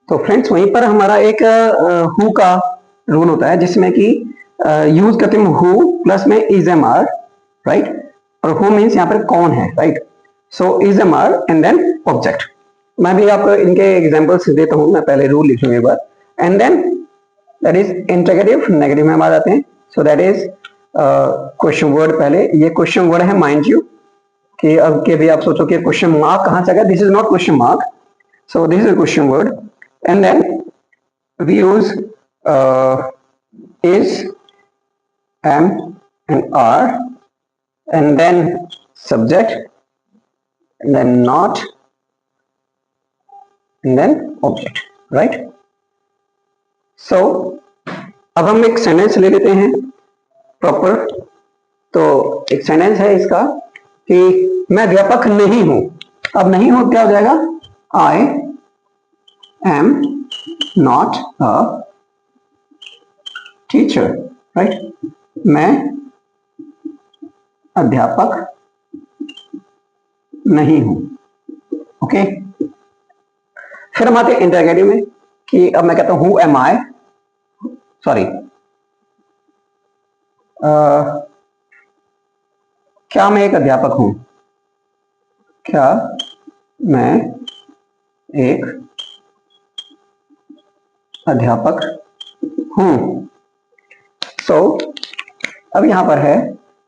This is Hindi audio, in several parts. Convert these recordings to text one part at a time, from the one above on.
तो फ्रेंड्स वहीं पर हमारा एक हु का रूल होता है जिसमें कि यूज करते हैं हु प्लस में इज एम आर, राइट। और हु मीन्स यहाँ पर कौन है, राइट। So is am are and then object. मैं भी आपको इनके एग्जांपल्स देता हूं, मैं पहले रूल लिख लूं एक बार। And then that is interrogative, negative में हम आ जाते हैं। So that is question word. पहले ये क्वेश्चन वर्ड है, माइंड यू कि अब के भी आप सोचो कि क्वेश्चन मार्क कहां से आ गया। This is not question mark, so this is a question word. And then we use is, am and are, and then subject, and then not, and then object, right? So अब हम एक सेंटेंस ले लेते हैं प्रॉपर। तो एक सेंटेंस है इसका कि मैं अध्यापक नहीं हूं। अब नहीं हूं क्या हो जाएगा, आई am not a teacher, right? मैं अध्यापक नहीं हूं, ओके। फिर हम आते हैं इंटरोगेटिव में कि अब मैं कहता हूं हु एम आई, सॉरी, क्या मैं एक अध्यापक हूं, क्या मैं एक अध्यापक हूं। सो अब यहां पर है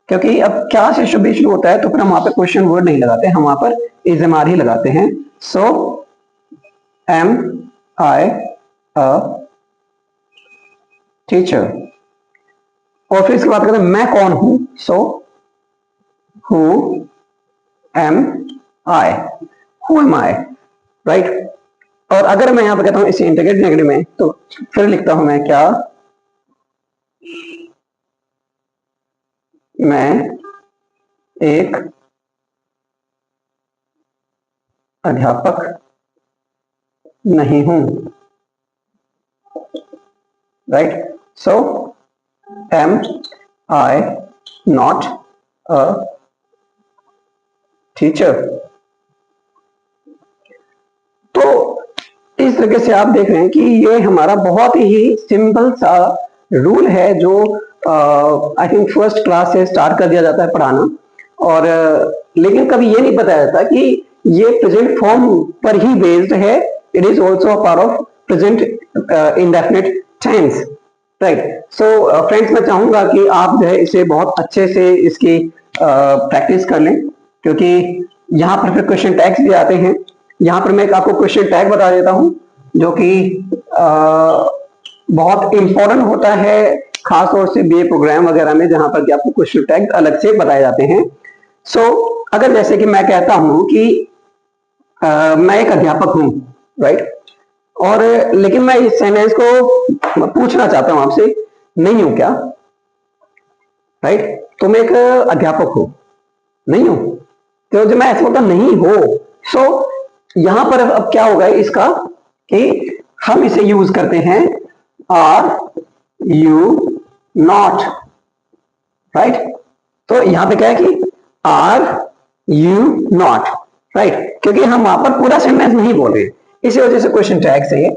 क्योंकि अब क्या से शुभ शुरू होता है तो फिर हम वहां पर क्वेश्चन वर्ड नहीं लगाते, हम वहां पर इज एम आर ही लगाते हैं। सो एम आई अ टीचर। और फिर इसके बाद कहते हैं मैं कौन हूं। So who am I, who am I, right. और अगर मैं यहां पर कहता हूं इसे इंटीग्रेट नेगेटिव में तो फिर लिखता हूं मैं क्या मैं एक अध्यापक नहीं हूं, right. So am I not a teacher. तो इस तरीके से आप देख रहे हैं कि ये हमारा बहुत ही सिंपल सा रूल है जो आई थिंक फर्स्ट क्लास से स्टार्ट कर दिया जाता है पढ़ाना। और लेकिन कभी ये नहीं बताया जाता कि ये प्रेजेंट फॉर्म पर ही बेस्ड है। It is also a part of present indefinite tense, right. So friends मैं चाहूंगा कि आप जो है इसे बहुत अच्छे से इसकी प्रैक्टिस कर लें, क्योंकि यहाँ पर फिर क्वेश्चन टैग्स भी आते हैं। यहाँ पर मैं एक आपको क्वेश्चन टैग बता देता हूं जो कि बहुत इंपॉर्टेंट होता है, खासतौर से बीए प्रोग्राम वगैरह में जहां पर कि आपको क्वेश्चन टैग अलग से बताए जाते हैं। सो अगर जैसे कि मैं कहता हूं कि मैं एक अध्यापक हूं, राइट। और लेकिन मैं इस सेंटेंस को पूछना चाहता हूं आपसे, नहीं हूं क्या, राइट। तो मैं एक अध्यापक हूं, नहीं हूं। तो जब मैं ऐसा बोलता नहीं हो, सो यहां पर अब क्या होगा इसका कि हम इसे यूज करते हैं आर यू नॉट, राइट। तो यहां पे क्या है कि आर यू नॉट, राइट, क्योंकि हम वहां पर पूरा सेंटेंस नहीं बोल रहे, इसी वजह से क्वेश्चन टैग से है,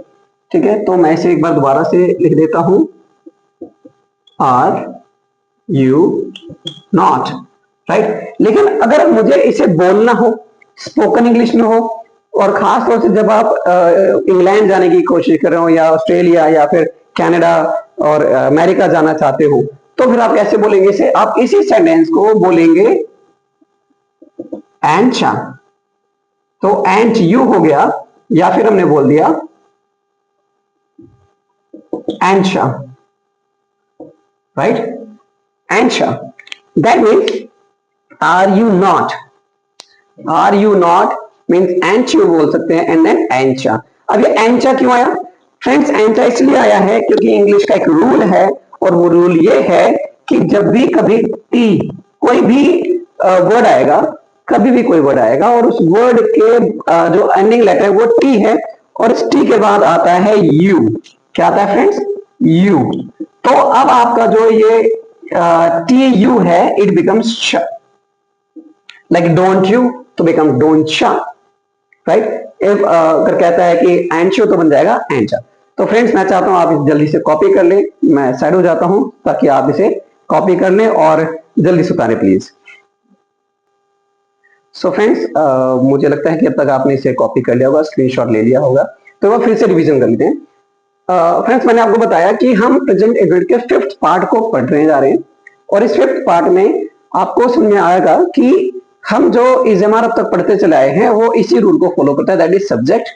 ठीक है। तो मैं इसे एक बार दोबारा से लिख देता हूं, आर यू नॉट, राइट। लेकिन अगर मुझे इसे बोलना हो, स्पोकन इंग्लिश में हो, और खास तौर से जब आप इंग्लैंड जाने की कोशिश कर रहे हो या ऑस्ट्रेलिया या फिर कनाडा और अमेरिका जाना चाहते हो, तो फिर आप कैसे बोलेंगे इसे, आप इसी सेंटेंस को बोलेंगे एंचा। तो एंट यू हो गया, या फिर हमने बोल दिया एंचा, राइट, एंचा। That means are you not, are you not means एंच यू बोल सकते हैं, एंड देन एंचा। अब ये एंचा क्यों आया फ्रेंड्स? एंचा इसलिए आया है क्योंकि इंग्लिश का एक रूल है, और वो रूल ये है कि जब भी कभी टी कोई भी वर्ड आएगा, कभी भी कोई वर्ड आएगा और उस वर्ड के जो एंडिंग लेटर है वो टी है, और इस टी के बाद आता है यू। क्या आता है फ्रेंड्स? यू। तो अब आपका जो ये टी यू है, इट बिकम्स श, like don't you to become don't cha, right? If अगर कहता है कि एंड शो तो बन जाएगा एंड शो। तो फ्रेंड्स मैं चाहता हूं आप इसे जल्दी से कॉपी कर लें, मैं साइड हो जाता हूं ताकि आप इसे कॉपी कर लें और जल्दी से उतारें प्लीज। सो फ्रेंड्स मुझे लगता है कि अब तक आपने इसे कॉपी कर लिया होगा, स्क्रीनशॉट ले लिया होगा, तो वह फिर से रिवीजन कर लेते हैं। फ्रेंड्स मैंने आपको बताया कि हम प्रेजेंट एग्रीड के फिफ्थ पार्ट को पढ़ने जा रहे हैं और इस फिफ्थ पार्ट में आपको समझ में आएगा कि हम जो इजमार अब तक पढ़ते चले आए हैं वो इसी रूल को फॉलो करता है, that is subject,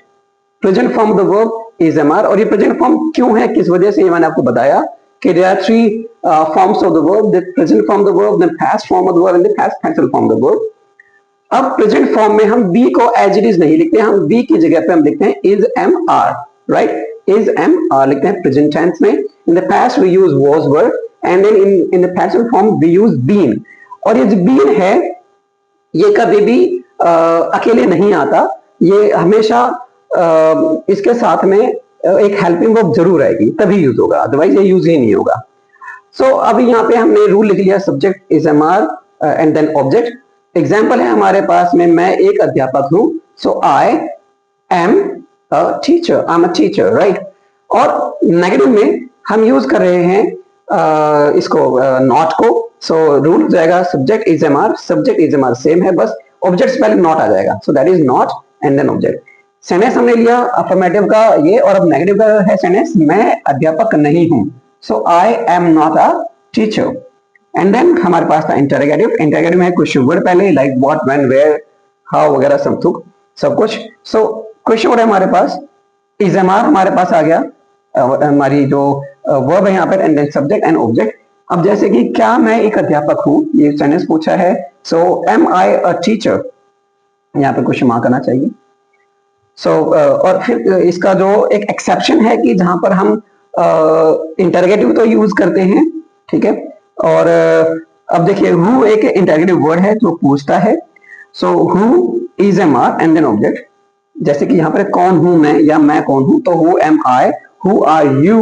present form the verb, is am are. और ये प्रेजेंट फॉर्म क्यों है, किस वजह से, ये मैंने आपको बताया कि there are three forms of the verb, the present form the verb, the past form of the verb and the past partial form of the verb. अब प्रेजेंट फॉर्म में हम बी को एज इट इज नहीं लिखते, हम बी की जगह पे हम लिखते हैं is am are, right, is am are लिखते हैं प्रेजेंट टेंस में। In the past we use was were and then in the past form we use been. और ये जो बीन है ये कभी भी अकेले नहीं आता, ये हमेशा इसके साथ में एक हेल्पिंग वर्ब जरूर आएगी, तभी यूज होगा, अदरवाइज ये यूज ही नहीं होगा। सो अभी यहाँ पे हमने रूल लिख लिया, subject is am are and then object. Example है हमारे पास में, मैं एक अध्यापक हूं, so I am a teacher, I am a teacher, right. और नेगेटिव में हम यूज कर रहे हैं इसको नॉट को, सो रूल जाएगा subject is am are, subject is am are same है, बस ऑब्जेक्ट पहले नॉट आ जाएगा, so that is not and then object. Sentence हमने लिया अफर्मेटिव का ये, और अब नेगेटिव का है सेंटेंस, मैं अध्यापक नहीं हूं, so I am not a teacher. And then हमारे पास था इंटरोगेटिव, इंटरोगेटिव में क्वेश्चन वर्ड पहले, like what, when, where, how वगैरह सब कुछ। सो क्वेश्चन वर्ड है हमारे पास, इज एम आर हमारे पास आ गया, हमारी जो वर्ब है यहाँ पर, and then subject and object. अब जैसे कि क्या मैं एक अध्यापक हूं, ये सेंटेंस पूछा है, सो एम आई अ टीचर, यहाँ पे क्वेश्चन मार्क आना चाहिए। सो और फिर इसका जो एक एक्सेप्शन है कि जहां पर हम इंटरोगेटिव तो यूज करते हैं, ठीक है। और अब देखिए हु एक इंटरोगेटिव वर्ड है जो पूछता है, so who is am are and then object. जैसे कि यहाँ पर कौन हूं मैं या मैं कौन हूं, तो who am I, who are you,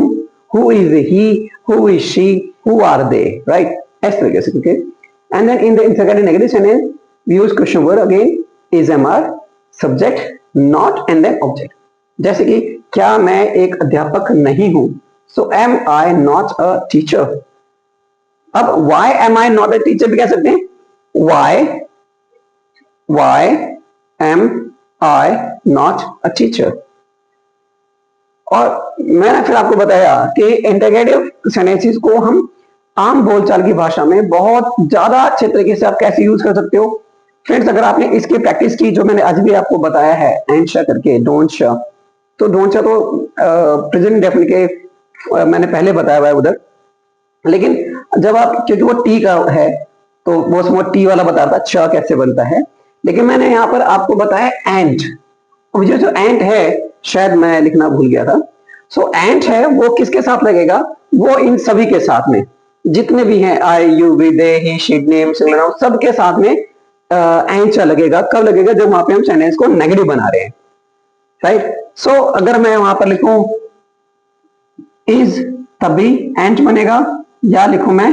who is he, who is she, who are they, right, इस तरीके से, ठीक है। And then in the interrogative negative sentence we use question word again, is am are, subject, not and then object. जैसे कि क्या मैं एक अध्यापक नहीं हूं, so am I not a teacher. अब why am I not a teacher भी कह सकते हैं, why am I not a teacher। और मैंने फिर आपको बताया कि इंटरोगेटिव सेंटेंसेस को हम आम बोलचाल की भाषा में बहुत ज्यादा अच्छे तरीके से आप कैसे यूज कर सकते हो। फ्रेंड्स अगर आपने इसकी प्रैक्टिस की, जो मैंने आज भी आपको बताया है एंड शा करके, डोंट शा, तो डोंट शा तो प्रेजेंट इंडेफिनिट के मैंने पहले बताया हुआ है उधर, लेकिन जब आप, क्योंकि वो टी का है तो वो उसमें टी वाला बता रहा था च कैसे बनता है, लेकिन मैंने यहाँ पर आपको बताया एंड। मुझे जो एंड है शायद मैं लिखना भूल गया था, सो एंड है वो किसके साथ लगेगा, वो इन सभी के साथ में, जितने भी हैं I you we they he she name सबके साथ में एंड चा लगेगा। कब लगेगा, जब वहां पे हम सेंटेंस को नेगेटिव बना रहे हैं, राइट। सो अगर मैं वहां पर लिखूं इज, तभी एंड बनेगा, या लिखूं मैं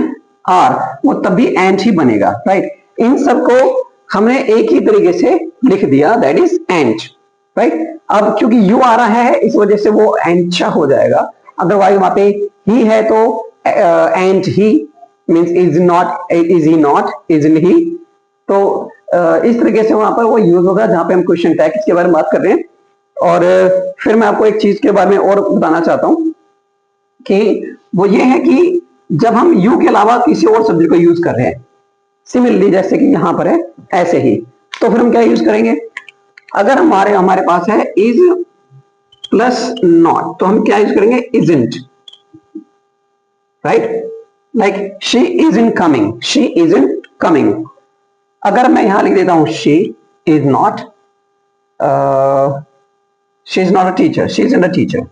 आर, वो तभी एंड ही बनेगा, राइट। इन सबको हमने एक ही तरीके से लिख दिया, दैट इज एंड, राइट। अब क्योंकि यू आ रहा है इस वजह से वो एंड हो जाएगा, अदरवाइज वहां पे ही है तो and he means is not, is he not, is he, तो इस तरीके से वहां पर वो यूज होगा जहां पे हम क्वेश्चन टैग्स के बारे में बात कर रहे हैं। और फिर मैं आपको एक चीज के बारे में और बताना चाहता हूं कि वो ये है कि जब हम यू के अलावा किसी और सब्जेक्ट को यूज कर रहे हैं, सिमिलरली जैसे कि यहां पर है ऐसे ही, तो फिर हम क्या यूज करेंगे, अगर हमारे पास है इज प्लस नॉट, तो हम क्या यूज करेंगे, isn't, right, like she isn't coming, she isn't coming. अगर मैं यहां लिख देता हूं she is not, she is not a teacher, she isn't a teacher,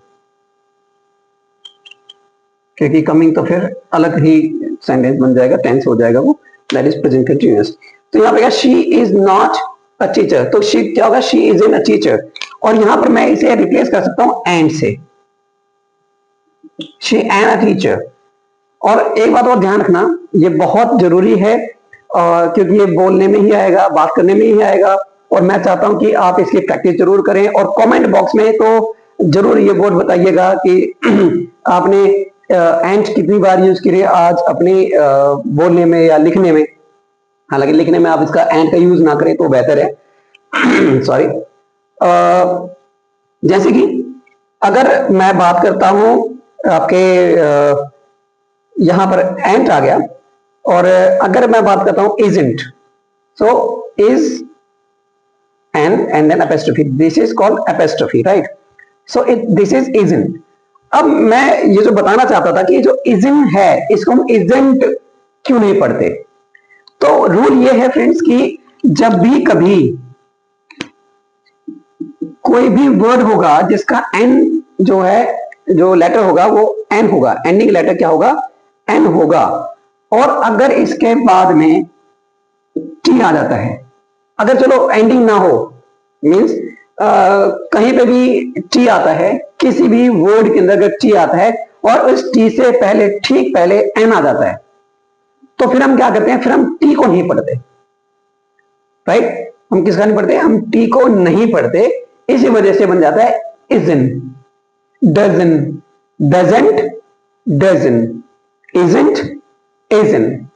क्योंकि कमिंग तो फिर अलग ही सेंटेंस बन जाएगा, टेंस हो जाएगा वो, दैट इज प्रेजेंट कंटिन्यूअस। तो यहाँ पे she is not a teacher, तो शी क्या होगा, she is in a teacher, और यहां पर मैं इसे रिप्लेस कर सकता हूं एंड से, शी एन अ टीचर। और एक बात और ध्यान रखना, ये बहुत जरूरी है क्योंकि ये बोलने में ही आएगा, बात करने में ही आएगा, और मैं चाहता हूं कि आप इसकी प्रैक्टिस जरूर करें और कमेंट बॉक्स में तो जरूर ये वर्ड बताइएगा कि आपने एंड कितनी बार यूज की है आज अपने बोलने में या लिखने में। हालांकि लिखने में आप इसका एंड का यूज ना करें तो बेहतर है। सॉरी। जैसे कि अगर मैं बात करता हूं आपके यहां पर एंड आ गया, और अगर मैं बात करता हूं isn't, so is and then apostrophe, this is called apostrophe, right? So this is isn't। अब मैं ये जो बताना चाहता था कि जो isn't है इसको हम isn't क्यों नहीं पढ़ते, तो रूल ये है फ्रेंड्स कि जब भी कभी कोई भी वर्ड होगा जिसका n जो है, जो लेटर होगा वो n होगा, एंडिंग लेटर क्या होगा, n होगा, और अगर इसके बाद में t आ जाता है, अगर चलो एंडिंग ना हो, मीन्स कहीं पे भी टी आता है, किसी भी वर्ड के अंदर अगर टी आता है और उस टी से पहले, ठीक पहले एन आ जाता है, तो फिर हम क्या करते हैं, फिर हम टी को नहीं पढ़ते, राइट? हम किसका नहीं पढ़ते, हम टी को नहीं पढ़ते। इसी वजह से बन जाता है isn't, doesn't, doesn't, doesn't, isn't, isn't.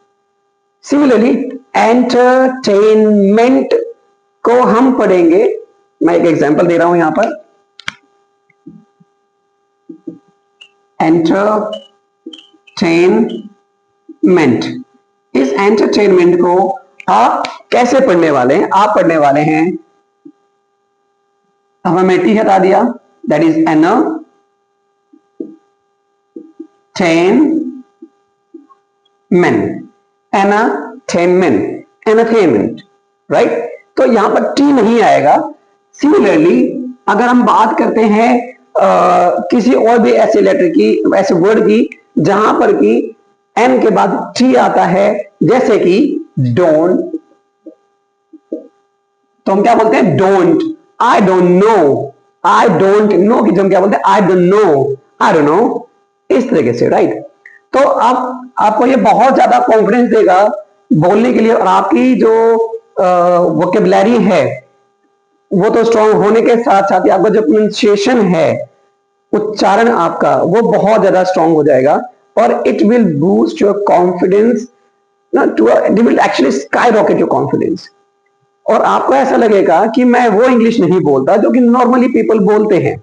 Similarly entertainment को हम पढ़ेंगे, मैं एक एग्जांपल दे रहा हूं यहां पर, एंटरटेनमेंट। इस एंटरटेनमेंट को आप कैसे पढ़ने वाले हैं, आप पढ़ने वाले हैं, अब हमें टी हटा दिया, दैट इज एंटरटेनमेंट, राइट? तो यहां पर टी नहीं आएगा। सिमिलरली अगर हम बात करते हैं किसी और भी ऐसे लेटर की, ऐसे वर्ड की जहां पर कि एन के बाद टी आता है, जैसे कि डोंट, तो हम क्या बोलते हैं, don't, I don't know, I don't know की जो हम क्या बोलते हैं, I don't know, I don't know, इस तरीके से, राइट? तो आप आपको ये बहुत ज्यादा कॉन्फिडेंस देगा बोलने के लिए, और आपकी जो वोकेबुलरी है वो तो स्ट्रांग होने के साथ साथ ही आपका जो प्रोनाउंसिएशन है, उच्चारण आपका वो बहुत ज्यादा स्ट्रांग हो जाएगा, और it will boost your confidence, it will actually sky rocket your confidence, और आपको ऐसा लगेगा कि मैं वो इंग्लिश नहीं बोलता जो कि नॉर्मली पीपल बोलते हैं,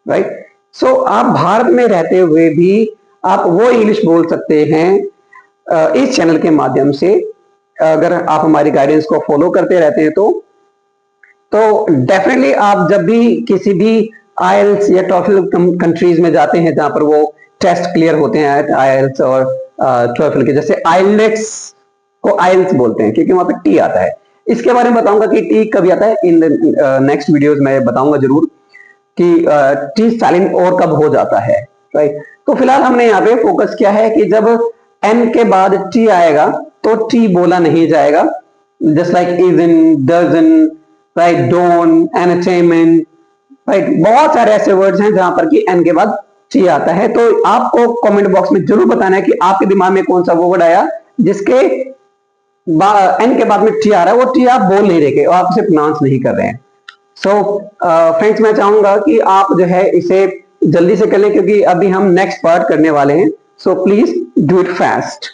राइट? सो आप भारत में रहते हुए भी आप वो इंग्लिश बोल सकते हैं इस चैनल के माध्यम से, अगर आप हमारी गाइडेंस को फॉलो करते रहते हैं तो डेफिनेटली आप जब भी किसी भी आईएलटीएस या टॉफल कंट्रीज में जाते हैं जहां पर वो टेस्ट क्लियर होते हैं आईएलटीएस और टॉफल के, जैसे आईएलटीएस को आईएलटीएस बोलते हैं क्योंकि वहां पे टी आता है। इसके बारे में बताऊंगा कि टी कभी आता है, इन नेक्स्ट वीडियोस में बताऊंगा जरूर कि टी साइलेंट और कब हो जाता है, राइट? तो फिलहाल हमने यहाँ पे फोकस किया है कि जब एन के बाद टी आएगा तो टी बोला नहीं जाएगा, just like isn't, doesn't, right, don't, entertainment, right? बहुत सारे ऐसे वर्ड्स हैं जहां पर कि एन के बाद टी आता है, तो आपको कमेंट बॉक्स में जरूर बताना है कि आपके दिमाग में कौन सा वो वर्ड आया जिसके एन के बाद में टी आ रहा है, वो टी आप बोल नहीं रहे, आप उसे प्रोनाउंस नहीं कर रहे हैं। सो फ्रेंड्स, मैं चाहूंगा कि आप जो है इसे जल्दी से कर लें क्योंकि अभी हम नेक्स्ट पार्ट करने वाले हैं, so please do it fast.